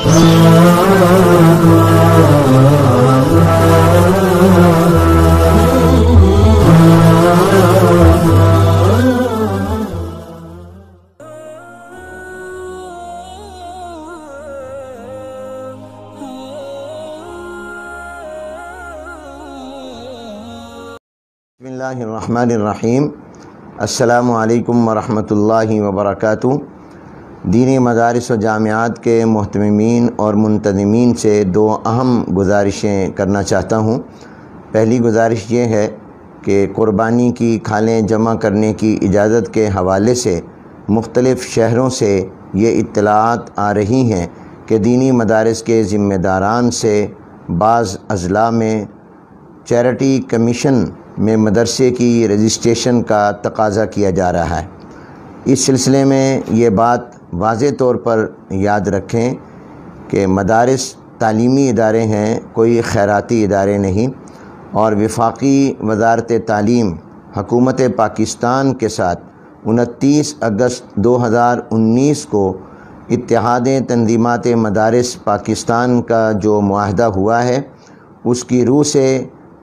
بسم اللہ الرحمن الرحیم۔ السلام علیکم ورحمۃ اللہ وبرکاتہ۔ دینی مدارس و جامعات کے محتممین اور منتظمین سے دو اہم گزارشیں کرنا چاہتا ہوں۔ پہلی گزارش یہ ہے کہ قربانی کی کھالیں جمع کرنے کی اجازت کے حوالے سے مختلف شہروں سے یہ اطلاعات آ رہی ہیں کہ دینی مدارس کے ذمہ داران سے بعض اضلاع میں چیریٹی کمیشن میں مدرسے کی رجسٹریشن کا تقاضا کیا جا رہا ہے۔ اس سلسلے میں یہ بات واضح طور پر یاد رکھیں کہ مدارس تعلیمی ادارے ہیں، کوئی خیراتی ادارے نہیں، اور وفاقی وزارت تعلیم حکومت پاکستان کے ساتھ 29 اگست 2019 کو اتحاد تنظیمات مدارس پاکستان کا جو معاہدہ ہوا ہے، اس کی روح سے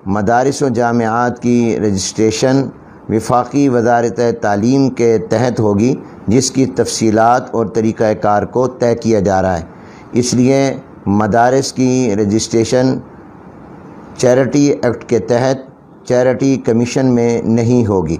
مدارس و جامعات کی رجسٹریشن وفاقی وزارت تعلیم کے تحت ہوگی، جس کی تفصیلات اور طریقہ کار کو طے کیا جا رہا ہے۔ اس لیے مدارس کی رجسٹریشن چیریٹی ایکٹ کے تحت چیریٹی کمیشن میں نہیں ہوگی۔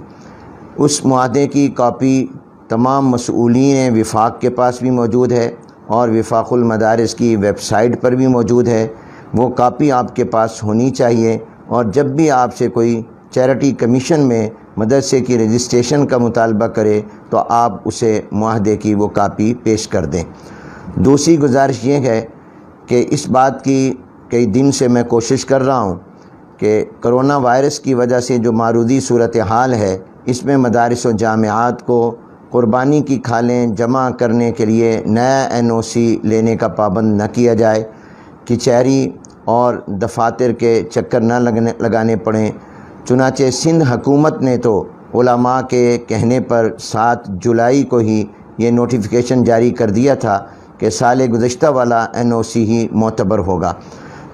اس معاہدے کی کاپی تمام مسئولین وفاق کے پاس بھی موجود ہے اور وفاق المدارس کی ویب سائٹ پر بھی موجود ہے۔ وہ کاپی آپ کے پاس ہونی چاہیے، اور جب بھی آپ سے کوئی چیریٹی کمیشن میں مدرسے کی رجسٹریشن کا مطالبہ کرے تو آپ اسے معاہدے کی وہ کاپی پیش کر دیں۔ دوسری گزارش یہ ہے کہ اس بات کی کئی دن سے میں کوشش کر رہا ہوں کہ کرونا وائرس کی وجہ سے جو معروضی صورتحال ہے، اس میں مدارس و جامعات کو قربانی کی کھالیں جمع کرنے کے لیے نیا NOC لینے کا پابند نہ کیا جائے، کچہری اور دفاتر کے چکر نہ لگانے پڑیں۔ چنانچہ سندھ حکومت نے تو علماء کے کہنے پر 7 جولائی کو ہی یہ نوٹیفیکیشن جاری کر دیا تھا کہ سال گزشتہ والا NOC ہی معتبر ہوگا۔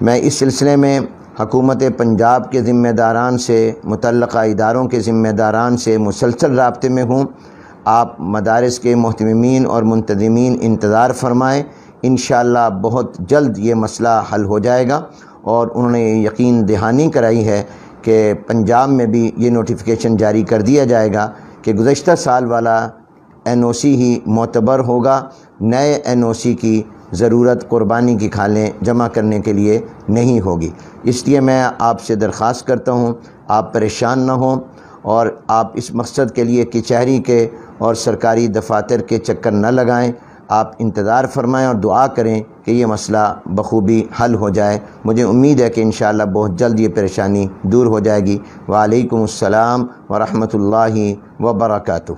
میں اس سلسلے میں حکومت پنجاب کے ذمہ داران سے، متعلقہ اداروں کے ذمہ داران سے مسلسل رابطے میں ہوں۔ آپ مدارس کے محتممین اور منتظمین انتظار فرمائیں، انشاءاللہ بہت جلد یہ مسئلہ حل ہو جائے گا، اور انہوں نے یقین دہانی کرائی ہے کہ پنجاب میں بھی یہ نوٹیفیکیشن جاری کر دیا جائے گا کہ گزشتہ سال والا NOC ہی معتبر ہوگا، نئے NOC کی ضرورت قربانی کی کھالیں جمع کرنے کے لیے نہیں ہوگی۔ اس لیے میں آپ سے درخواست کرتا ہوں آپ پریشان نہ ہوں، اور آپ اس مقصد کے لیے کچہری کے اور سرکاری دفاتر کے چکر نہ لگائیں۔ آپ انتظار فرمائیں اور دعا کریں کہ یہ مسئلہ بخوبی حل ہو جائے۔ مجھے امید ہے کہ انشاءاللہ بہت جلد یہ پریشانی دور ہو جائے گی۔ وعلیکم السلام ورحمۃ اللہ وبرکاتہ۔